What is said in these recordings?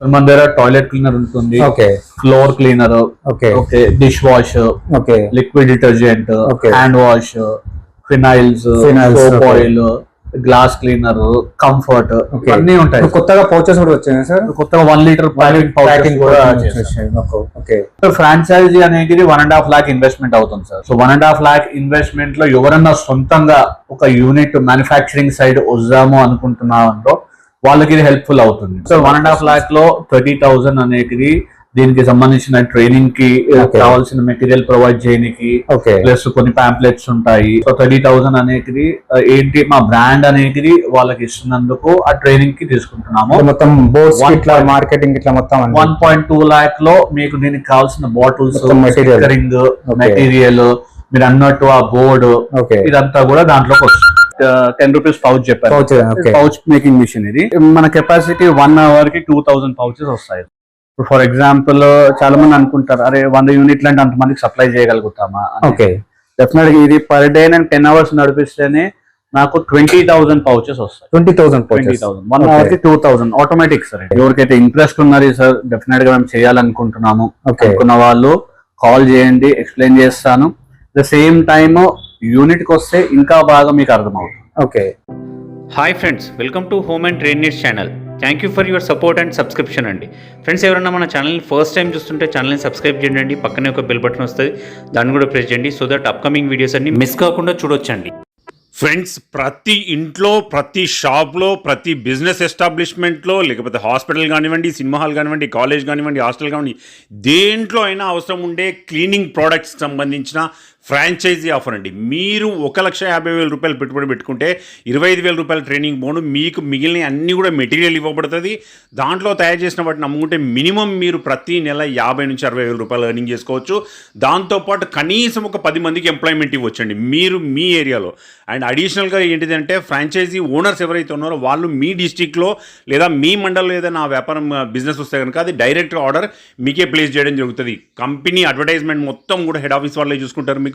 మన దగ్గర toilet cleaner ఉంటుంది, floor cleaner, dish wash, liquid detergent, hand wash, phenyls, soap oil, glass cleaner, comfort అన్ని ఉంటాయి. కొత్తగా పౌచెస్ కూడా వచ్చాయి సార్. కొత్తగా 1 లీటర్ ప్యాకింగ్ కూడా ఫ్రాంచైజీ అనేది 1.5 lakh ఇన్వెస్ట్మెంట్ అవుతుంది సార్. సో 1.5 lakh ఇన్వెస్ట్మెంట్ లో ఎవరన్నా సొంతంగా ఒక యూనిట్ మ్యానుఫ్యాక్చరింగ్ సైడ్ వద్దాము అనుకుంటున్నారో వాళ్ళకి ఇది హెల్ప్ఫుల్ అవుతుంది. సో 1.5 lakh లో 30,000 అనేది దీనికి సంబంధించిన ట్రైనింగ్ కి కావాల్సిన మెటీరియల్ ప్రొవైడ్ చేయడానికి, ప్లస్ కొన్ని పాంప్లెట్స్ ఉంటాయి. సో 30,000 అనేది ఏంటి మా బ్రాండ్ అనేది వాళ్ళకి ఇస్తున్నందుకు ఆ ట్రైనింగ్ కి తీసుకుంటున్నాము. మొత్తం బోర్డ్స్ ఇట్లా మార్కెటింగ్ ఇట్లా మొత్తం 1.2 lakh లో మీకు దీనికి కావాల్సిన బాటిల్స్, మెటీరియల్, మీరు అన్నట్టు ఆ బోర్డు ఇదంతా కూడా దాంట్లోకి వస్తుంది. 10 రూపీస్ పౌచ్ చెప్పారు, పౌచ్ మేకింగ్ మిషన్ ఇది. మన కెపాసిటీ 1 hour కి 2000 పౌచెస్ వస్తాయి. ఫర్ ఎగ్జాంపుల్ చాలా మంది అనుకుంటారు, అరే 100 యూనిట్లు అంటే అంతమందికి సప్లై చేయగలుగుతామా? డెఫినెట్ గా ఇది పర్ డే నేను 10 hours నడిపిస్తేనే నాకు 20,000 పౌచెస్ వస్తాయి. 20,000 1 hour కి 2,000 ఆటోమేటిక్ సార్. ఎవరికైతే ఇంట్రెస్ట్ ఉన్నది సార్, డెఫినెట్ గా మేము చేయాలనుకుంటున్నాము అనుకున్న వాళ్ళు కాల్ చేయండి, ఎక్స్ప్లెయిన్ చేస్తాను. ద సేమ్ టైమ్ యూనిట్ కి వస్తే ఇంకా బాగా మీకు అర్థమవుతుంది. Hi friends, welcome to home and trade needs channel. Thank you for your support and subscription అండి. ఫ్రెండ్స్, ఎవరైనా మన ఛానల్ని ఫస్ట్ టైం చూస్తుంటే ఛానల్ని సబ్స్క్రైబ్ చేయండి. పక్కనే ఒక బెల్ బటన్ వస్తుంది, దాన్ని కూడా ప్రెస్ చేయండి. సో దట్ అప్కమింగ్ వీడియోస్ అన్ని మిస్ కాకుండా చూడొచ్చండి. ఫ్రెండ్స్, ప్రతి ఇంట్లో, ప్రతి షాప్లో, ప్రతి బిజినెస్ ఎస్టాబ్లిష్మెంట్లో, లేకపోతే హాస్పిటల్ కానివ్వండి, సినిమా హాల్ కానివ్వండి, కాలేజ్ కానివ్వండి, హాస్టల్ కానివ్వండి, దేంట్లో అయినా అవసరం ఉండే క్లీనింగ్ ప్రోడక్ట్స్కి సంబంధించిన ఫ్రాంచైజీ ఆఫర్ అండి. మీరు 1,50,000 రూపాయలు పెట్టుబడి పెట్టుకుంటే 25,000 రూపాయల ట్రైనింగ్ బోను, మీకు మిగిలిన అన్నీ కూడా మెటీరియల్ ఇవ్వబడుతుంది. దాంట్లో తయారు చేసిన వాటిని అమ్ముకుంటే మినిమం మీరు ప్రతి నెల 50,000 నుంచి 60,000 రూపాయలు ఎర్నింగ్ చేసుకోవచ్చు. దాంతోపాటు కనీసం ఒక 10 మందికి ఎంప్లాయ్మెంట్ ఇవ్వచ్చండి మీరు మీ ఏరియాలో. అండ్ అడిషనల్గా ఏంటిదంటే, ఫ్రాంచైజీ ఓనర్స్ ఎవరైతే ఉన్నారో వాళ్ళు మీ డిస్టిక్లో లేదా మీ మండలంలో ఏదైనా వ్యాపారం బిజినెస్ వస్తే కనుక అది డైరెక్ట్ ఆర్డర్ మీకే ప్లేస్ చేయడం జరుగుతుంది. కంపెనీ అడ్వర్టైజ్మెంట్ మొత్తం కూడా హెడ్ ఆఫీస్ వాళ్ళే చూసుకుంటారు. మీకు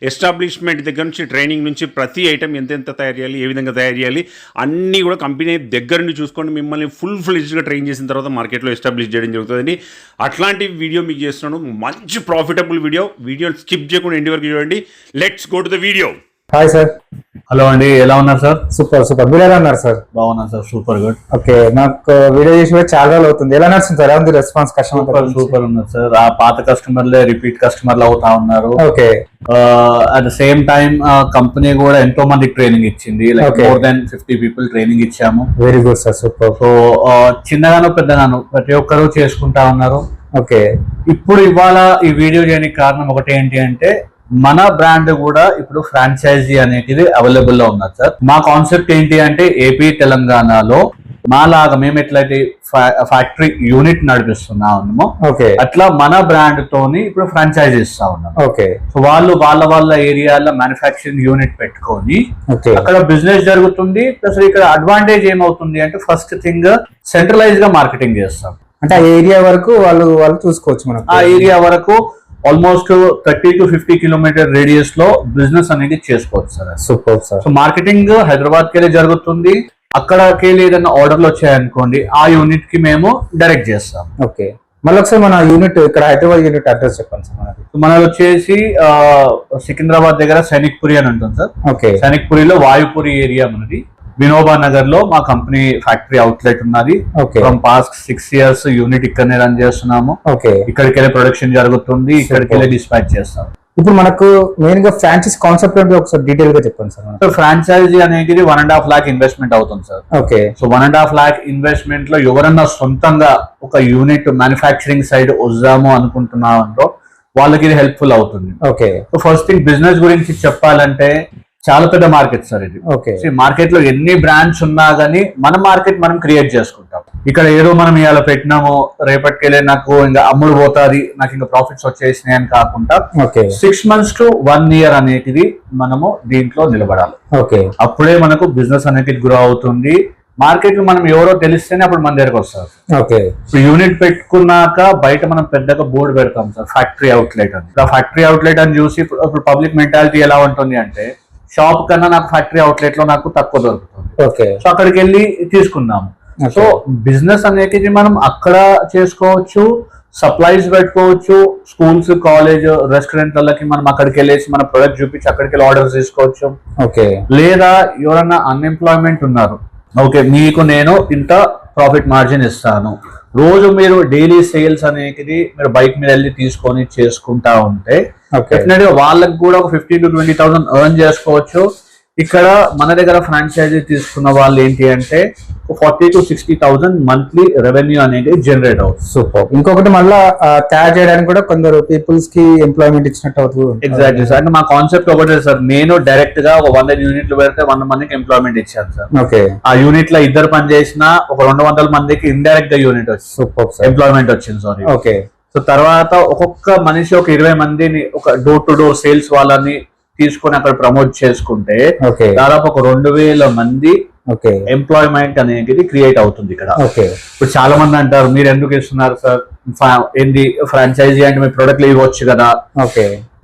ఎస్టాబ్లిష్మెంట్ దగ్గర నుంచి ట్రైనింగ్ నుంచి ప్రతి ఐటమ్ ఎంత తయారు చేయాలి, ఏ విధంగా తయారు చేయాలి అన్నీ కూడా కంపెనీ దగ్గర నుంచి చూసుకొని మిమ్మల్ని ఫుల్ ఫ్లెడ్జ్డ్గా ట్రైన్ చేసిన తర్వాత మార్కెట్లో ఎస్టాబ్లిష్ చేయడం జరుగుతుందండి. అట్లాంటి వీడియో మీకు చేస్తున్నాను, మంచి ప్రాఫిటబుల్ వీడియో స్కిప్ చేయకుండా ఎండ్ వరకు చూడండి. Let's go to the video. Hi sir. Hello అండి, ఎలా ఉన్నారు సార్? సూపర్. మీరు ఎలా ఉన్నారు సార్? బాగున్నాను సార్, సూపర్ గుడ్. ఓకే, నాకు వీడియో చేసి చాలా రోజులు అవుతుంది. ఎలా నడుస్తుంది సార్? ఎలా ఉంది రెస్పాన్స్? సూపర్ ఉన్నారు సార్. ఆ పాత కస్టమర్లే రిపీట్ కస్టమర్లు అవుతా ఉన్నారు. Okay, at the same time company కూడా ఎంతో మందికి ట్రైనింగ్ ఇచ్చింది. మోర్ దెన్ 50 people ట్రైనింగ్ ఇచ్చాము. Very good sir, super. So చిన్నగాను పెద్దగాను ప్రతి ఒక్కరు చేసుకుంటా ఉన్నారు. ఓకే, ఇప్పుడు ఇవాళ ఈ వీడియో చేయడానికి కారణం ఒకటి ఏంటి అంటే, మన బ్రాండ్ కూడా ఇప్పుడు ఫ్రాంచైజీ అనేది అవైలబుల్ లో ఉన్నది సార్. మా కాన్సెప్ట్ ఏంటి అంటే, ఏపీ తెలంగాణలో మాలాగా మేము ఎట్లయితే ఫ్యాక్టరీ యూనిట్ నడిపిస్తున్నాము, అట్లా మన బ్రాండ్ తోని ఇప్పుడు ఫ్రాంచైజీ ఇస్తా ఉన్నాం. సో వాళ్ళు వాళ్ళ ఏరియాలో మ్యానుఫ్యాక్చరింగ్ యూనిట్ పెట్టుకొని అక్కడ బిజినెస్ జరుగుతుంది. ప్లస్ ఇక్కడ అడ్వాంటేజ్ ఏమవుతుంది అంటే, ఫస్ట్ థింగ్ సెంట్రలైజ్ గా మార్కెటింగ్ చేస్తాం. అంటే ఆ ఏరియా వరకు వాళ్ళు చూసుకోవచ్చు. మనం ఆ ఏరియా వరకు ఆల్మోస్ట్ 30 to 50 kilometer రేడియస్ లో బిజినెస్ అనేది చేసుకోవచ్చు sir. Super sir. So marketing Hyderabad కెళ్ళి జరుగుతుంది. అక్కడికి ఏదైనా ఆర్డర్లు వచ్చాయనుకోండి, ఆ యూనిట్ కి మేము డైరెక్ట్ చేస్తాం. ఓకే, మళ్ళీ ఒకసారి మన యూనిట్ ఇక్కడ హైదరాబాద్ యూనిట్ అడ్రస్ చెప్పండి సార్. మనది వచ్చేసి సికింద్రాబాద్ దగ్గర సైనిక్పురి అని ఉంటుంది సార్. ఓకే, సైనిక్పురిలో వాయుపురి ఏరియా మనది. వినోబా నగర్ లో మా కంపెనీ ఫ్యాక్టరీ అవుట్లెట్ ఉన్నది. ఫ్రమ్ పాస్ట్ 6 years యూనిట్ ఇక్కడనే రన్ చేస్తున్నాము. ఇక్కడికి వెళ్ళి ప్రొడక్షన్ జరుగుతుంది, ఇక్కడికి వెళ్ళి డిస్పాచ్ చేస్తాం. ఇప్పుడు మనకు మెయిన్ గా ఫ్రాంచైజ్ కాన్సెప్ట్ ఏంటి ఒకసారి డీటెయిల్ గా చెప్పండి సార్. ఫ్రాంచైజీ అనేది 1.5 lakh ఇన్వెస్ట్మెంట్ అవుతుంది sir. Okay, so 1.5 lakh investment లో ఎవరన్నా సొంతంగా ఒక యూనిట్ మ్యానుఫ్యాక్చరింగ్ సైడ్ వద్దాము అనుకుంటున్నారో వాళ్ళకి ఇది హెల్ప్ఫుల్ అవుతుంది. Okay, so first thing business గురించి చెప్పాలంటే చాలా పెద్ద మార్కెట్ సార్ ఇది. మార్కెట్ లో ఎన్ని బ్రాండ్స్ ఉన్నా గానీ మన మార్కెట్ మనం క్రియేట్ చేసుకుంటాం. ఇక్కడ ఏదో మనం ఇవాళ పెట్టినాము, రేపటికెళ్ళి నాకు ఇంకా అమ్ముడు పోతాది, నాకు ఇంకా ప్రాఫిట్స్ వచ్చేసినాయి అని కాకుండా 6 months to 1 year అనేది మనము దీంట్లో నిలబడాలి. అప్పుడే మనకు బిజినెస్ అనేది గ్రో అవుతుంది. మార్కెట్ లో మనం ఎవరో తెలిస్తేనే అప్పుడు మన దగ్గరకు వస్తారు. యూనిట్ పెట్టుకున్నాక బయట మనం పెద్దగా బోర్డు పెడతాం సార్, ఫ్యాక్టరీ అవుట్లెట్ అని. ఫ్యాక్టరీ అవుట్లెట్ అని చూసి ఇప్పుడు పబ్లిక్ మెంటాలిటీ ఎలా ఉంటుంది అంటే, షాప్ కన్నా నాకు ఫ్యాక్టరీ అవుట్లెట్ లో నాకు తక్కువ దొరుకుతుంది, సో అక్కడికి వెళ్ళి తీసుకున్నాము. సో బిజినెస్ అనేది మనం అక్కడ చేసుకోవచ్చు, సప్లైస్ పెట్టుకోవచ్చు, స్కూల్స్, కాలేజ్, రెస్టారెంట్లకి మనం అక్కడికి వెళ్ళేసి మన ప్రొడక్ట్ చూపించి అక్కడికి వెళ్ళి ఆర్డర్స్ తీసుకోవచ్చు. ఓకే. లేదా ఎవరన్నా అన్ఎంప్లాయ్మెంట్ ఉన్నారు, ఓకే మీకు నేను ఇంత ప్రాఫిట్ మార్జిన్ ఇస్తాను, రోజు మీరు డైలీ సేల్స్ అనేది మీరు బైక్ మీద వెళ్ళి తీసుకొని చేసుకుంటా ఉంటే డెఫినెట్ గా వాళ్ళకి కూడా ఒక 15,000 to 20,000 ఎర్న్ చేసుకోవచ్చు. ఇక్కడ మన దగ్గర ఫ్రాంచైజీ తీసుకున్న వాళ్ళు ఏంటి అంటే 40,000 to 60,000 మంత్లీ రెవెన్యూ అనేది జనరేట్ అవుతుంది. సూపర్. ఇంకొకటి మళ్ళా తయారు చేయడానికి కూడా కొందరు పీపుల్స్ కి ఎంప్లాయ్మెంట్ ఇచ్చినట్టు అవుతుంది. Exactly sir. అంటే మా కాన్సెప్ట్ ఒకటే సార్, నేను డైరెక్ట్ గా ఒక 100 యూనిట్లు పెడితే 100 మందికి ఎంప్లాయ్మెంట్ ఇచ్చాను సార్. ఓకే. ఆ యూనిట్ లో ఇద్దరు పని చేసిన ఒక 200 మందికి ఇండైరెక్ట్ గా యూనిట్ వచ్చింది, సూపర్ ఎంప్లాయ్మెంట్ వచ్చింది. సారీ. ఓకే. సో తర్వాత ఒక్కొక్క మనిషి ఒక 20 మందిని ఒక డోర్ టు డోర్ సేల్స్ వాళ్ళని తీసుకొని అక్కడ ప్రమోట్ చేసుకుంటే దాదాపు ఒక 2,000 మంది ఎంప్లాయ్మెంట్ అనేది క్రియేట్ అవుతుంది ఇక్కడ. ఇప్పుడు చాలా మంది అంటారు మీరు ఎందుకు ఇస్తున్నారు సార్, ఏంది ఫ్రాంచైజీ అంటే మీ ప్రొడక్ట్లు ఇవ్వచ్చు కదా,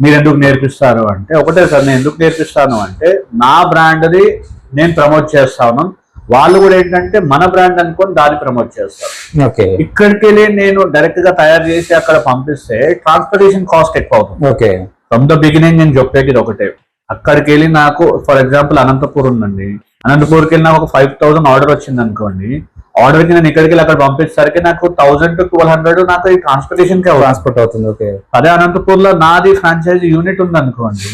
మీరు ఎందుకు నేర్పిస్తారు అంటే ఒకటే సార్, నేను ఎందుకు నేర్పిస్తాను అంటే నా బ్రాండ్ది నేను ప్రమోట్ చేస్తాను, వాళ్ళు కూడా ఏంటంటే మన బ్రాండ్ అనుకొని దాన్ని ప్రమోట్ చేస్తారు. ఇక్కడికి వెళ్ళి నేను డైరెక్ట్ గా తయారు చేసి అక్కడ పంపిస్తే ట్రాన్స్పోర్టేషన్ కాస్ట్ ఎక్కువ అవుతుంది. ఫ్రమ్ ద బిగినింగ్ నేను చెప్పేది ఒకటే, అక్కడికి వెళ్ళి నాకు ఫర్ ఎగ్జాంపుల్ అనంతపూర్ ఉందండి, అనంతపూర్కి వెళ్ళి నాకు ఒక 5,000 ఆర్డర్ వచ్చింది అనుకోండి, ఆర్డర్ కి నేను ఇక్కడికి వెళ్ళి అక్కడ పంపించేసరికి నాకు 1,000 to 1,200 నాకు ఈ ట్రాన్స్పోర్టేషన్ కి ట్రాన్స్పోర్ట్ అవుతుంది. అదే అనంతపూర్ లో నాది ఫ్రాంచైజీ యూనిట్ ఉంది అనుకోండి,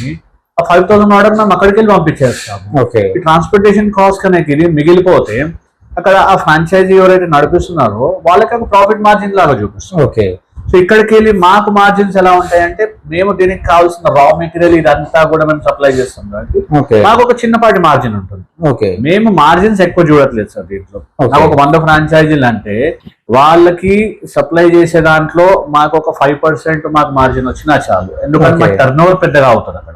ఆ 5,000 ఆర్డర్ మనం అక్కడికి వెళ్ళి పంపించేస్తాము. ఈ ట్రాన్స్పోర్టేషన్ కాస్ట్ అనేది మిగిలిపోతే అక్కడ ఆ ఫ్రాంచైజీ ఎవరైతే నడిపిస్తున్నారో వాళ్ళకి ఒక ప్రాఫిట్ మార్జిన్ లాగా చూపిస్తాం. సో ఇక్కడికి వెళ్ళి మాకు మార్జిన్స్ ఎలా ఉంటాయంటే మేము దీనికి కావాల్సిన రా మెటీరియల్ ఇదంతా కూడా మేము సప్లై చేస్తాం కాబట్టి మాకు ఒక చిన్నపాటి మార్జిన్ ఉంటుంది. మేము మార్జిన్స్ ఎక్కువ చూడట్లేదు సార్ దీంట్లో. నాకు ఒక 100 ఫ్రాంచైజీలు అంటే వాళ్ళకి సప్లై చేసే దాంట్లో మాకు ఒక 5% మాకు మార్జిన్ వచ్చినా చాలు, ఎందుకంటే మాకు టర్న్ ఓవర్ పెద్దగా అవుతుంది అక్కడ.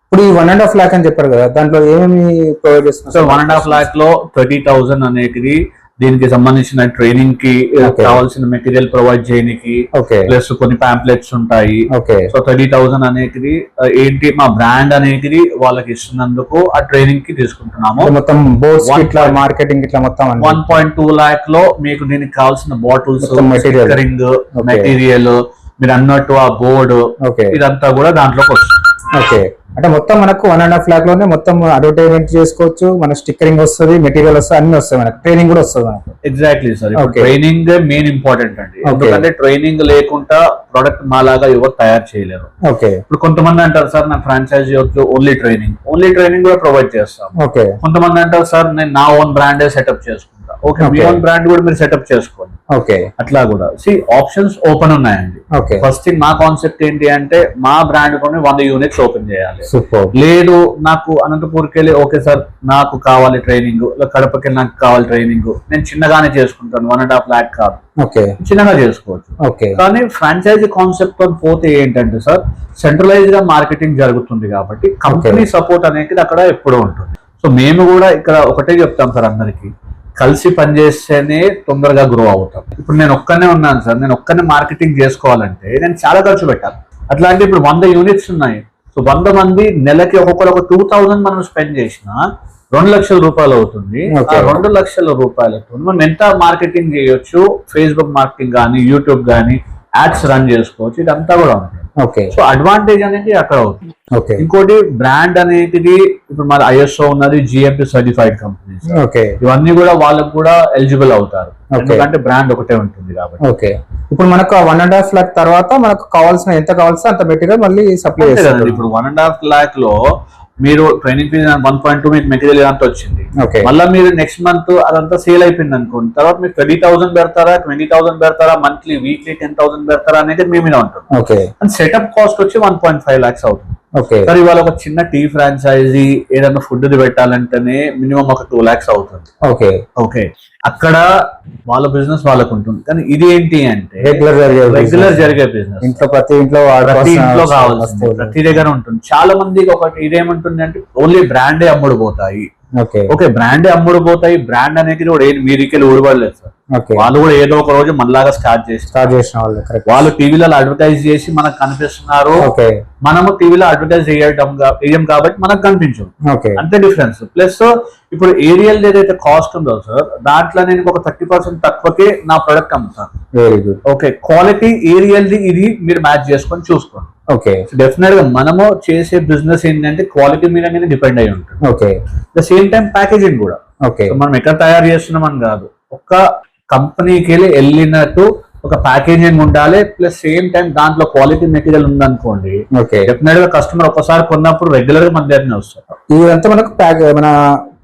ఇప్పుడు ఈ 1.5 lakh అని చెప్పారు కదా, దాంట్లో ఏమేమి ప్రొవైడ్ చేస్తున్నారు? సో 1.5 lakh లో 30,000 అనేది దీనికి సంబంధించిన ట్రైనింగ్ కి కావాల్సిన మెటీరియల్ ప్రొవైడ్ చేయడానికి, ప్లస్ కొన్ని పాంప్లెట్స్ ఉంటాయి. సో 30,000 అనేది ఏంటి మా బ్రాండ్ అనేది వాళ్ళకి ఇస్తున్నందుకు ఆ ట్రైనింగ్ కి తీసుకుంటున్నాము. మొత్తం మార్కెటింగ్ ఇట్లా మొత్తం 1.2 lakh లో మీకు దీనికి కావాల్సిన బాటిల్స్, మెటీరియల్, మీరు అన్నట్టు ఆ బోర్డు, ఇదంతా కూడా దాంట్లోకి వస్తుంది. అంటే మొత్తం మనకు 1.5 lakh లోనే మొత్తం అడ్వర్టైజ్మెంట్ చేసుకోవచ్చు, మన స్టిక్కరింగ్ వస్తుంది, మెటీరియల్ వస్తుంది, అన్ని వస్తాయి, మనకు ట్రైనింగ్ కూడా వస్తుంది మనకు. Exactly sir. Training main important అండి, ఎందుకంటే ట్రైనింగ్ లేకుండా ప్రొడక్ట్ మాలాగా ఎవరు తయారు చేయలేరు. ఇప్పుడు కొంతమంది అంటారు సార్ నాకు ఫ్రాంచైజీ ఓన్లీ ట్రైనింగ్ కూడా ప్రొవైడ్ చేస్తాం. కొంతమంది అంటారు సార్ నేను నా ఓన్ బ్రాండే సెటప్ చేసుకుంటా. మీ ఓన్ బ్రాండ్ కూడా మీరు సెటప్ చేసుకోండి. అట్లా కూడా ఆప్షన్స్ ఓపెన్ ఉన్నాయండి. ఫస్ట్ థింగ్ మా కాన్సెప్ట్ ఏంటి అంటే మా బ్రాండ్ కొని 100 యూనిట్స్ ఓపెన్ చేయాలి. లేదు నాకు అనంతపూర్కి వెళ్ళి ఓకే సార్ నాకు కావాలి ట్రైనింగ్, కడపకి వెళ్ళి నాకు కావాలి ట్రైనింగ్, నేను చిన్నగానే చేసుకుంటాను, 1.5 lakh కాదు, చిన్నగా చేసుకోవచ్చు. కానీ ఫ్రాంచైజీ కాన్సెప్ట్ తో పోతే ఏంటంటే సార్ సెంట్రలైజ్ గా మార్కెటింగ్ జరుగుతుంది కాబట్టి కంపెనీ సపోర్ట్ అనేది అక్కడ ఎప్పుడూ ఉంటుంది. సో మేము కూడా ఇక్కడ ఒకటే చెప్తాం సార్, అందరికి కలిసి పనిచేస్తేనే తొందరగా గ్రో అవుతాం. ఇప్పుడు నేను ఒక్కనే ఉన్నాను సార్, నేను ఒక్కనే మార్కెటింగ్ చేసుకోవాలంటే నేను చాలా ఖర్చు పెట్టాలి. అట్లాంటి ఇప్పుడు 100 యూనిట్స్ ఉన్నాయి. సో 100 మంది నెలకి ఒక్కొక్కరు ఒక 2,000 మనం స్పెండ్ చేసినా 2 లక్షల రూపాయలు అవుతుంది. ఆ 2 లక్షల రూపాయలతో మనం ఎంత మార్కెటింగ్ చేయొచ్చు, ఫేస్బుక్ మార్కెటింగ్ కానీ, యూట్యూబ్ కానీ యాడ్స్ రన్ చేసుకోవచ్చు, ఇదంతా కూడా ఉంటుంది. సో అడ్వాంటేజ్ అనేది అక్కడ అవుతుంది. ఇంకోటి బ్రాండ్ అనేది ఇప్పుడు మన ISO ఉన్నది, GMP సర్టిఫైడ్ కంపెనీస్, ఇవన్నీ కూడా వాళ్ళకు కూడా ఎలిజిబుల్ అవుతారు, ఎందుకంటే బ్రాండ్ ఒకటే ఉంటుంది కాబట్టి. ఇప్పుడు మనకు 1.5 lakh తర్వాత మనకు కావాల్సిన ఎంత కావాల్సిన అంత మెటీరియల్ మళ్ళీ సప్లై చేస్తారు. ఇప్పుడు 1.5 lakh లో మీరు ట్రైనింగ్ ఫీజ్ 1.2 మీకు మెటీరియల్ అంతా వచ్చింది, మళ్ళీ మీరు నెక్స్ట్ మంత్ అదంతా సేల్ అయిపోయింది అనుకోండి, తర్వాత మీరు 30,000 పెడతారా, 20,000 పెడతారా, మంత్లీ వీక్లీ 10,000 పెడతారా అనేది మీ మీద ఉంటుంది. అండ్ సెటప్ కాస్ట్ వచ్చి 1.5 lakhs అవుతుంది. సరే ఇవాళ ఒక చిన్న టీ ఫ్రాంచైజీ ఏదైనా ఫుడ్ పెట్టాలంటేనే మినిమం ఒక 2 lakhs అవుతుంది. అక్కడ వాళ్ళ బిజినెస్ వాళ్ళకు ఉంటుంది. కానీ ఇది ఏంటి అంటే రెగ్యులర్ జరిగే బిజినెస్, ఇంట్లో ప్రతి ఇంట్లో కావాల్సింది ప్రతి దగ్గర ఉంటుంది. చాలా మందికి ఒకటి ఇదేమంటుంది అంటే ఓన్లీ బ్రాండే అమ్ముడు పోతాయి, ఓకే ఓకే బ్రాండ్ అమ్ముడు పోతాయి, బ్రాండ్ అనేది కూడా మీరికెళ్ళి ఊడిపడలేదు సార్. ఓకే వాళ్ళు కూడా ఏదో ఒక రోజు మనలాగా స్టార్ట్ చేసిన వాళ్ళు కరెక్ట్. వాళ్ళు టీవీలో అడ్వర్టైజ్ చేసి మనకు కనిపిస్తున్నారు, ఓకే మనము టీవీలో అడ్వర్టైజ్ చేయం కాబట్టి మనకు కనిపించదు, ఓకే అంతే డిఫరెన్స్. ప్లస్ ఇప్పుడు ఏరియల్ ఏదైతే కాస్ట్ ఉందో సార్ దాంట్లో నేను ఒక 30% తక్కువకే నా ప్రొడక్ట్ అమ్ముతాను. Very good. ఓకే క్వాలిటీ ఏరియల్ది ఇది మీరు మ్యాచ్ చేసుకొని చూసుకోండి. ఓకే డెఫినెట్ గా మనము చేసే బిజినెస్ ఏంటంటే క్వాలిటీ మీద అనేది డిపెండ్ అయి ఉంటుంది. Okay the same time packaging కూడా. ఓకే సో మనం ఎక్కడ తయారు చేస్తున్నాం అని కాదు, ఒక కంపెనీకి వెళ్ళినట్టు ఒక ప్యాకేజింగ్ ఉండాలి, ప్లస్ సేమ్ టైం దాంట్లో క్వాలిటీ మెటీరియల్ ఉందనుకోండి, ఓకే డెఫినెట్ గా కస్టమర్ ఒకసారి కొన్నప్పుడు రెగ్యులర్ గా మన దగ్గరనే వస్తారు. ఇదంతా మనకు మన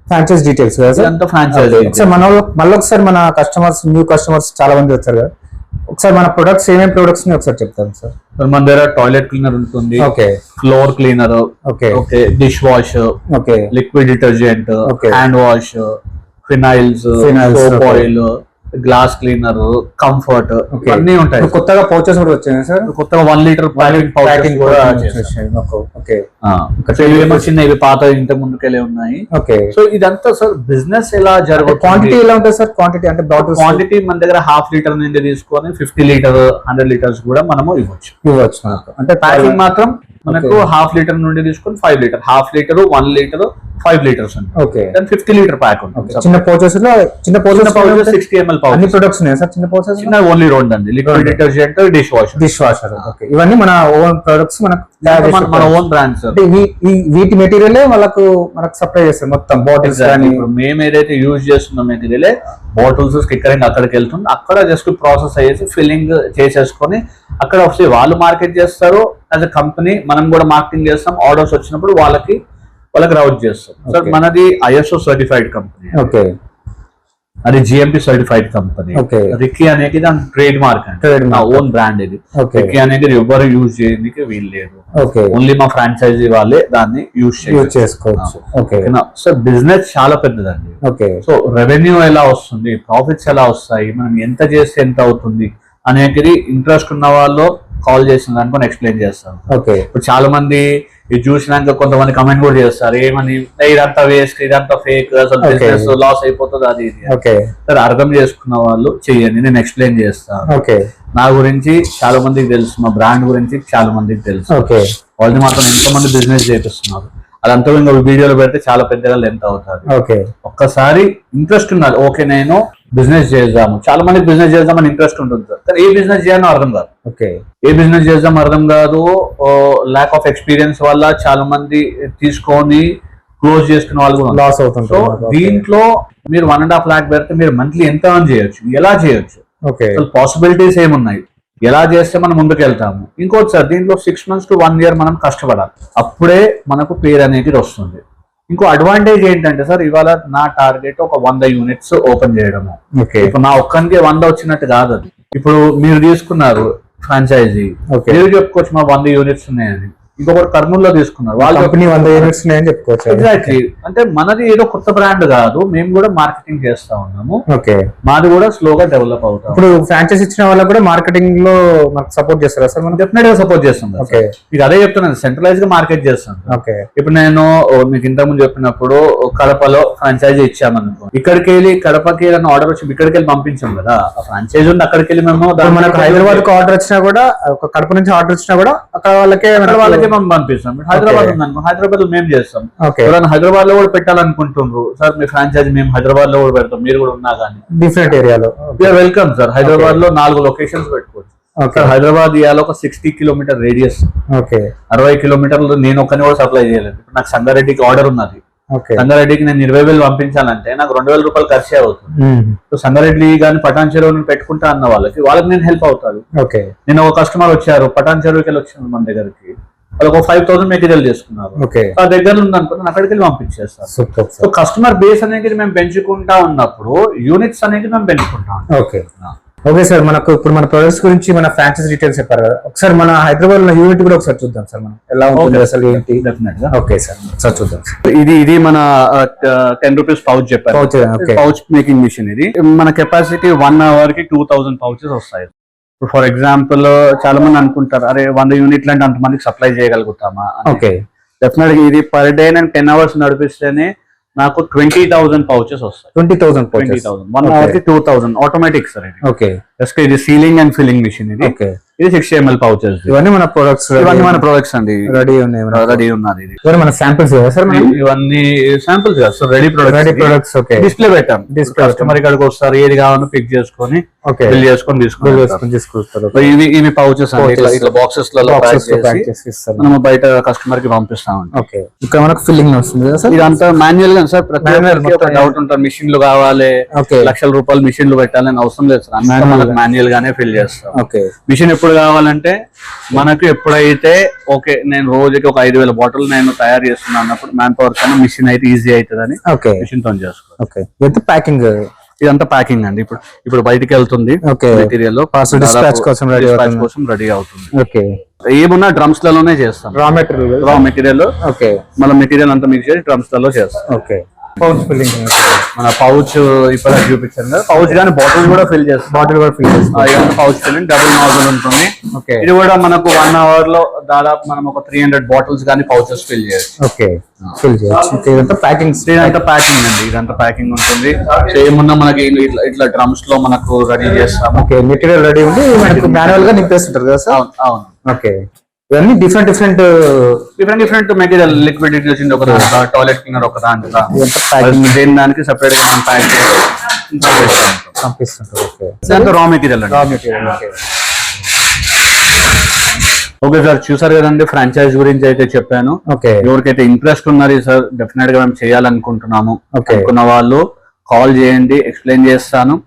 ఫ్రాంచైజ్ డీటెయిల్స్ కదా సార్? ఇదంతా ఫ్రాంచైజీ. ఒకసారి మళ్ళీ ఒకసారి మన కస్టమర్స్, న్యూ కస్టమర్స్ చాలా మంది వచ్చారు కదా, ఒకసారి మన ప్రొడక్ట్స్ ఏమేమి ప్రొడక్ట్స్ ఒకసారి చెప్తాను సార్. మన దగ్గర టాయిలెట్ క్లీనర్ ఉంటుంది, okay floor cleaner, okay okay dish wash, okay liquid detergent, Okay. Hand wash, phenyls, soap oil, glass cleaner, comfort Okay. అన్ని ఉంటాయి. కొత్తగా పౌచెస్ కూడా వచ్చాయి సార్? కొత్తగా 1 లీటర్ ప్యాకింగ్ కూడా ఓకే ఏమో చిన్న ఇవి పాత ఇంతకు ముందుకెళ్ళి ఉన్నాయి. ఓకే. సో ఇదంతా సార్ బిజినెస్ ఎలా జరుగుతుంది, క్వాంటిటీ ఎలా ఉంటుంది సార్? క్వాంటిటీ అంటే బాటిల్స్ క్వాంటిటీ మన దగ్గర 1/2 లీటర్ నుండి తీసుకొని 50 లీటర్ 100 లీటర్స్ కూడా మనము ఇవ్వచ్చు. ఇవ్వచ్చు మనకు. అంటే ప్యాకింగ్ మాత్రం మనకు 1/2 లీటర్ నుండి తీసుకొని 5 లీటర్, 1/2 లీటర్, 1 లీటర్, 5 లీటర్స్ ఉంటుంది. ఓకే. 50 లీటర్ ప్యాక్ ఉంటుంది. చిన్న పౌచెస్ లో చిన్న పౌచెస్ 60 ml అన్ని ప్రొడక్ట్స్ ఉన్నాయి సార్ చిన్న పౌచెస్? చిన్న ఓన్లీ 2 అండి, liquid detergent, dish washer. Okay. ఇవన్నీ మన ఓన్ ప్రొడక్ట్స్ మనకు మన ఓన్ బ్రాండ్ సార్. అంటే వీటి మెటీరియల్ మనకు సప్లై చేస్తారు మొత్తం బాటిల్స్ కానీ. ఇప్పుడు మేము ఏదైతే యూజ్ చేస్తున్న మెటీరియల్ బాటిల్స్ స్టిక్కరింగ్ అక్కడికి వెళ్తుంది, అక్కడ జస్ట్ ప్రాసెస్ అయ్యేసి ఫిల్లింగ్ చేసేసుకొని అక్కడ వస్తే వాళ్ళు మార్కెట్ చేస్తారు. యాజ్ అ కంపెనీ మనం కూడా మార్కెటింగ్ చేస్తాం, ఆర్డర్స్ వచ్చినప్పుడు వాళ్ళకి రౌట్ చేస్తాం. సార్ మనది ISO సర్టిఫైడ్ కంపెనీ, ఓకే, అది GMP certified company. Okay. Ricky అనేది దాని ట్రేడ్ మార్క్ అంటే నా ఓన్ బ్రాండ్ ఇది. ఓకే. రిక్కీ అనేది ఎవరు యూజ్ చేయడానికి వీలు లేదు, ఓకే, ఓన్లీ మా ఫ్రాంచైజీ వాళ్ళే దాన్ని యూజ్ చేసుకోవచ్చు. ఓకే. సో బిజినెస్ చాలా పెద్దదండి. ఓకే. సో రెవెన్యూ ఎలా వస్తుంది, ప్రాఫిట్స్ ఎలా వస్తాయి, మనం ఎంత చేస్తే ఎంత అవుతుంది అనేది ఇంట్రెస్ట్ ఉన్న వాళ్ళు కాల్ చేసిన అనుకుని ఎక్స్ప్లెయిన్ చేస్తాను. ఓకే. ఇప్పుడు చాలా మంది ఇది చూసినాక కొంతమంది కమెంట్ కూడా చేస్తారు, ఏమని ఇదంతా వేస్ట్, ఇదంతా ఫేక్, అసలు బిజినెస్ లాస్ అయిపోతుంది అది ఇది. ఓకే. సరే అర్థం చేసుకున్న వాళ్ళు చెయ్యండి, నేను ఎక్స్ప్లెయిన్ చేస్తాను. ఓకే. నా గురించి చాలా మందికి తెలుసు, మా బ్రాండ్ గురించి చాలా మందికి తెలుసు. ఓకే. వాళ్ళని మాత్రం ఎంతో మంది బిజినెస్ చేపిస్తున్నారు, అదంతా ఇంకా వీడియోలో పెడితే చాలా పెద్దగా లెంత్ అవుతుంది. ఓకే. ఒక్కసారి ఇంట్రెస్ట్ ఉండాలి, ఓకే నేను బిజినెస్ చేద్దాము. చాలా మందికి బిజినెస్ చేద్దామని ఇంట్రెస్ట్ ఉంటుంది సార్, కానీ ఏ బిజినెస్ చేయాలో అర్థం కాదు. ఓకే. ఏ బిజినెస్ చేద్దాం అర్థం కాదు, ల్యాక్ ఆఫ్ ఎక్స్పీరియన్స్ వల్ల చాలా మంది తీసుకొని క్లోజ్ చేసుకునే వాళ్ళు కూడా లాస్ అవుతుంది. సో దీంట్లో మీరు 1.5 lakh పెడితే మీరు మంత్లీ ఎంత ఎర్న్ చేయొచ్చు, ఎలా చేయొచ్చు, ఓకే, అసలు పాసిబిలిటీస్ ఏమున్నాయి, ఎలా చేస్తే మనం ముందుకు వెళ్తాము. ఇంకోటి సార్ దీంట్లో 6 months to 1 year మనం కష్టపడాలి, అప్పుడే మనకు పేరు అనేది వస్తుంది. ఇంకో అడ్వాంటేజ్ ఏంటంటే సార్ ఇవాళ నా టార్గెట్ ఒక 100 units ఓపెన్ చేయడము. ఓకే. ఇప్పుడు నా ఒక్కరికి 100 వచ్చినట్టు కాదు అది. ఇప్పుడు మీరు తీసుకున్నారు ఫ్రాంచైజీ, ఓకే, మీరు చెప్పుకోవచ్చు మా 100 units ఉన్నాయని. ఇంకొకటి కర్నూలులో తీసుకున్నారు, వాళ్ళు కంపెనీ 100 యూనిట్స్ ఉన్నాయని చెప్పుకోవచ్చు. ఎగ్జాక్ట్లీ, అంటే మనది ఏదో కొత్త బ్రాండ్ కాదు, మేము కూడా మార్కెటింగ్ చేస్తా ఉన్నాము. ఓకే. మాది కూడా స్లోగా డెవలప్ అవుతాం. ఇప్పుడు ఫ్రాంచైజ్ ఇచ్చిన వాళ్ళకి కూడా మార్కెటింగ్ లో మనకు సపోర్ట్ చేస్తారా సార్? మనం డెఫినెట్ గా సపోర్ట్ చేస్తాం. ఓకే. మీకు అదే చెప్తున్నాను, సెంట్రలైజ్ గా మార్కెట్ చేస్తాం. ఓకే. ఇప్పుడు నేను మీకు ఇంతకుముందు చెప్పినప్పుడు కడపలో ఫ్రాంచైజీ ఇచ్చామనుకో, ఇక్కడికి వెళ్ళి కడపకి ఏదైనా ఆర్డర్ వచ్చి ఇక్కడికి వెళ్ళి పంపించాం కదా, ఆ ఫ్రాంచైజీ ఉంది అక్కడికి వెళ్ళి మేము మనకు హైదరాబాద్ కు ఆర్డర్ వచ్చినా కూడా, కడప నుంచి ఆర్డర్ వచ్చినా కూడా అక్కడ వాళ్ళకే మనం పంపిస్తాం. హైదరాబాద్ ఉందనుకో, హైదరాబాద్ లో మేము చేస్తాం. ఓకే. ఎవరైనా హైదరాబాద్ లో కూడా పెట్టాలనుకుంటున్నారు, సార్ మీ ఫ్రాంచైజీ మేము హైదరాబాద్ లో కూడా పెడతాం, మీరు కూడా ఉన్నా కానీ డిఫరెంట్ ఏరియాలో వెల్కమ్ సార్. హైదరాబాద్ లో 4 లొకేషన్స్ పెట్టుకోవచ్చు. హైదరాబాద్ ఇవాళ ఒక 60 కిలోమీటర్ రేడియస్, ఓకే, 60 కిలోమీటర్లు నేను ఒక్కని కూడా సప్లై చేయలేదు. ఇప్పుడు నాకు సంగారెడ్డికి ఆర్డర్ ఉన్నది, ఓకే, సంగారెడ్డికి నేను 20,000 పంపించాలంటే నాకు 2,000 రూపాయలు ఖర్చే అవుతుంది. సో సంగారెడ్డి కానీ పటాన్ చెరువు పెట్టుకుంటా అన్న వాళ్ళకి నేను హెల్ప్ అవుతాను. ఓకే. నేను ఒక కస్టమర్ వచ్చారు, పటాన్ చెరువుకి వెళ్ళి వచ్చారు మన దగ్గరికి, వాళ్ళకి ఒక 5,000 మెటీరియల్ చేసుకున్నారు, ఓకే, ఆ దగ్గర ఉందనుకుని అక్కడికి వెళ్ళి పంపించేస్తారు. సో కస్టమర్ బేస్ అనేది మేము పెంచుకుంటా ఉన్నప్పుడు యూనిట్స్ అనేది మేము పెంచుకుంటాం. ఓకే. ఓకే సార్, మనకు ఇప్పుడు మన ప్రొడక్ట్స్ గురించి మన ఫ్రాంచైజ్ డీటెయిల్స్ చెప్పారు కదా, ఒకసారి మన హైదరాబాద్ లో యూనిట్ కూడా ఒకసారి చూద్దాం సార్, మనం ఎలా ఉంటుంది అసలు ఏంటి. డెఫినెట్ గా. ఓకే సార్, సార్ చూద్దాం. ఇది మన 10 రూపీస్ పౌచ్ చెప్పారు, పౌచ్ మేకింగ్ మిషన్. ఇది మన కెపాసిటీ 1 hour కి 2,000 pouches వస్తాయి. ఫర్ ఎగ్జాంపుల్ చాలా మంది అనుకుంటారు, అరే 100 యూనిట్లు అంటే అంతమందికి సప్లై చేయగలుగుతామా. ఓకే. డెఫినెట్ గా ఇది పర్ డే నేను 10 hours నడిపిస్తేనే నాకు 20,000 పౌచెస్ వస్తాయి. 20,000 20,000 1 అవర్ కి 2,000 ఆటోమేటిక్ సార్ ఇది. ఓకే జస్ట్ ఇది సీలింగ్ అండ్ ఫిల్లింగ్ మిషన్ ఇది. ఓకే ఇది 60 ml పౌచెస్. ఇవన్నీ మన ప్రొడక్ట్స్ అండి, రెడీ ఉన్నాయి. రెడీ ఉన్నది. ఇది ఇవన్నీ మన శాంపిల్స్ కదా సార్? ఇవన్నీ శాంపిల్స్ కాదు sir, ready products. Okay, display పెట్టాం. కస్టమర్ ఇక్కడికి వస్తారు, ఏది కావాలో పిక్ చేసుకొని బిల్ చేసుకొని తీసుకుంటారు. ఇవి పౌచెస్ ఇట్లా బాక్సెస్ లలో ప్యాక్ చేసి మనం బయట కస్టమర్ కి పంపిస్తామండి. ఓకే, ఇక్కడ మనకు ఫిల్లింగ్ వస్తుంది కదా సార్? ఇదంతా మాన్యువల్ గా సార్. ప్రతి ఒక డౌట్ ఉంటుంది, మిషన్లు కావాలి, లక్షల రూపాయలు మిషన్లు పెట్టాలని అవసరం లేదు సార్. మనకు మాన్యువల్ గానే ఫిల్ చేస్తాం. ఓకే, మిషన్ ఎప్పుడు కావాలంటే మనకు ఎప్పుడైతే ఓకే నేను రోజుకి ఒక 5,000 బాటిల్ నేను తయారు చేస్తున్నాను అన్నప్పుడు మ్యాన్ పవర్ కన్నా మిషన్ అయితే ఈజీ అవుతుందని మిషన్ తో చేసుకోవాలి. ఓకే, ఎంత ప్యాకింగ్? ఇదంతా ప్యాకింగ్ అండి. ఇప్పుడు బయటికి వెళ్తుంది మెటీరియల్ డిస్పాచ్ కోసం రెడీ అవుతుంది. ఓకే, ఏమున్నా డ్రమ్స్ లలోనే చేస్తాం. Raw material. ఓకే, మన మెటీరియల్ అంతా మిక్స్ చేసి డ్రమ్స్ లలో చేస్తాం. Okay, pouch filling. మన పౌచ్ ఇప్పుడు చూపించాను కదా, పౌచ్ కానీ బాటిల్ కూడా ఫిల్ చేస్తాం. పౌచ్ ఫిల్లింగ్ డబుల్ నాజిల్ ఉంటుంది. ఓకే, ఇది కూడా మనకు 1 అవర్ లో దాదాపు మనం ఒక 300 బాటిల్స్ కానీ పౌచెస్ ఫిల్ చేయొచ్చు. ఓకే, ఫిల్ చేయొచ్చు. ఇదంతా ప్యాకింగ్. ఇదంతా ప్యాకింగ్ అండి. ఇదంతా ప్యాకింగ్ ఉంటుంది. ఏమున్నా మనకి ఇట్లా డ్రమ్స్ లో మనకు రెడీ చేస్తాం. ఓకే, మెటీరియల్ రెడీ ఉంది, మనకు మాన్యువల్ గా నింపేస్తుంటారు కదా సార్? అవును. ఓకే, ఇవన్నీ డిఫరెంట్ మెటీరియల్ లిక్విడ్ డిటర్జెంట్ ఒక దాంట్లో, టాయిలెట్ క్లీనర్ ఒక దాంట్లో, దేని దానికి సెపరేట్ గా మనం ప్యాక్ చేసి పంపిస్తుంటాం. రా మెటీరియల్ ఓకే సార్, చూసారు కదండి. ఫ్రాంచైజ్ గురించి అయితే చెప్పాను. ఎవరికైతే ఇంట్రెస్ట్ ఉన్నది సార్, డెఫినెట్ గా మేము చేయాలనుకుంటున్నాము అనుకున్న వాళ్ళు కాల్ చేయండి, ఎక్స్ప్లెయిన్ చేస్తాను.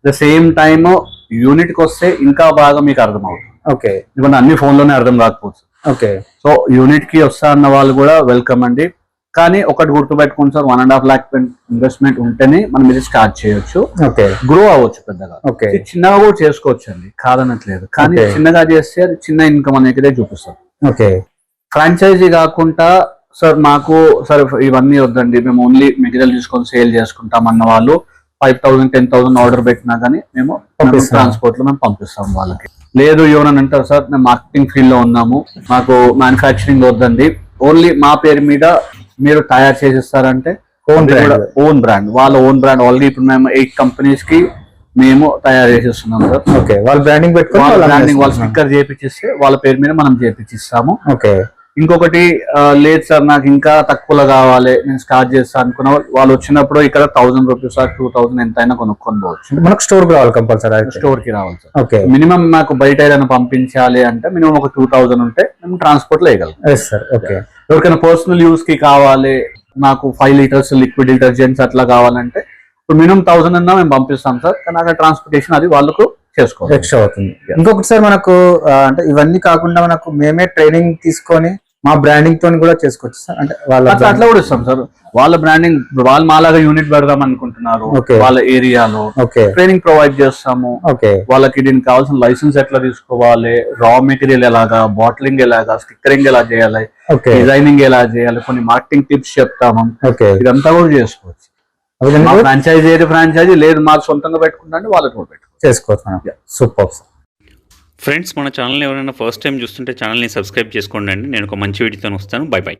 ద సేమ్ టైమ్ యూనిట్ కి వస్తే ఇంకా బాగా మీకు అర్థం అవుతుంది. ఓకే, ఎందుకంటే అన్ని ఫోన్ లోనే అర్థం కాకపోవచ్చు. ఓకే, సో యూనిట్ కి వస్తా అన్న వాళ్ళు కూడా వెల్కమ్ అండి. కానీ ఒకటి గుర్తుపెట్టుకోండి సార్, 1.5 lakh ఇన్వెస్ట్మెంట్ ఉంటేనే మనం ఇది స్టార్ట్ చేయొచ్చు. గ్రో అవ్వచ్చు పెద్దగా. చిన్నగా కూడా చేసుకోవచ్చు అండి, కాదనట్లేదు. కానీ చిన్నగా చేస్తే అది చిన్న ఇన్కమ్ అనేది చూపిస్తారు. ఫ్రాంచైజీ కాకుండా సార్ మాకు సార్ ఇవన్నీ వద్దండి, మేము ఓన్లీ మెటీరియల్ తీసుకొని సేల్ చేసుకుంటాం అన్న వాళ్ళు 5,000 10,000 ఆర్డర్ పెట్టినా కానీ మేము ట్రాన్స్పోర్ట్ లో మేము పంపిస్తాం వాళ్ళకి. లేదు ఎవరని అంటారు సార్ మేము మార్కెటింగ్ ఫీల్డ్ లో ఉన్నాము, మాకు మ్యానుఫ్యాక్చరింగ్ వద్దండి, ఓన్లీ మా పేరు మీద మీరు తయారు చేసిస్తారంటే ఓన్ బ్రాండ్ వాళ్ళ ఓన్ బ్రాండ్ ఆల్రెడీ ఇప్పుడు మేము 8 కంపెనీస్ కి మేము తయారు చేసేస్తున్నాం సార్. ఓకే, వాళ్ళ బ్రాండింగ్ పెట్టుకొని వాళ్ళ స్టిక్కర్ చేపించిస్తే వాళ్ళ పేరు మీద మనం చేపించిస్తాము. ఓకే, ఇంకొకటి లేదు సార్ నాకు ఇంకా తక్కువలో కావాలి, నేను స్టార్ట్ చేస్తాను అనుకున్న వాళ్ళు వచ్చినప్పుడు ఇక్కడ 1,000 రూపీస్ 2,000 ఎంత అయినా కొనుక్కొని పోవచ్చు. మనకు స్టోర్ కి రావాలి, కంపల్సరీ స్టోర్ కి రావాలి సార్. ఓకే, మినిమం నాకు బయట ఏదైనా పంపించాలి అంటే మినిమం ఒక 2,000 ఉంటే మేము ట్రాన్స్పోర్ట్ లో వేయగలం. ఓకే, ఎవరికైనా పర్సనల్ యూస్ కి కావాలి, నాకు 5 లీటర్స్ లిక్విడ్ డిటర్జెంట్స్ అట్లా కావాలంటే ఇప్పుడు మినిమం 1,000 అన్నా మేము పంపిస్తాం సార్. కానీ అక్కడ ట్రాన్స్పోర్టేషన్ అది వాళ్ళకు చేసుకోవాలి, ఎక్స్ట్రా అవుతుంది. ఇంకొకటి సార్ మనకు అంటే ఇవన్నీ కాకుండా మనకు మేమే ట్రైనింగ్ తీసుకొని మా బ్రాండింగ్ తో కూడా చేసుకోవచ్చు సార్. అంటే అట్లా కూడా ఇస్తాం సార్. వాళ్ళ బ్రాండింగ్ వాళ్ళు మాలాగా యూనిట్ పెడదాం అనుకుంటున్నారు వాళ్ళ ఏరియాలో, ట్రైనింగ్ ప్రొవైడ్ చేస్తాము. వాళ్ళకి దీనికి కావాల్సిన లైసెన్స్ ఎట్లా తీసుకోవాలి, రా మెటీరియల్ ఎలాగా, బాటిలింగ్ ఎలాగా, స్టిక్కరింగ్ ఎలా చేయాలి, డిజైనింగ్ ఎలా చేయాలి, కొన్ని మార్కెటింగ్ టిప్స్ చెప్తాము. ఇదంతా కూడా చేసుకోవచ్చు. ఫ్రాంచైజీ లేదు మాకు సొంతంగా పెట్టుకుంటే వాళ్ళకి కూడా చేసుకోవచ్చు. సూపర్. ఫ్రెండ్స్, మన ఛానల్ ఎవరైనా ఫస్ట్ టైం చూస్తుంటే ఛానల్ని సబ్స్క్రైబ్ చేసుకోండి అండి. నేను ఒక మంచి వీడియోతో వస్తాను. By by.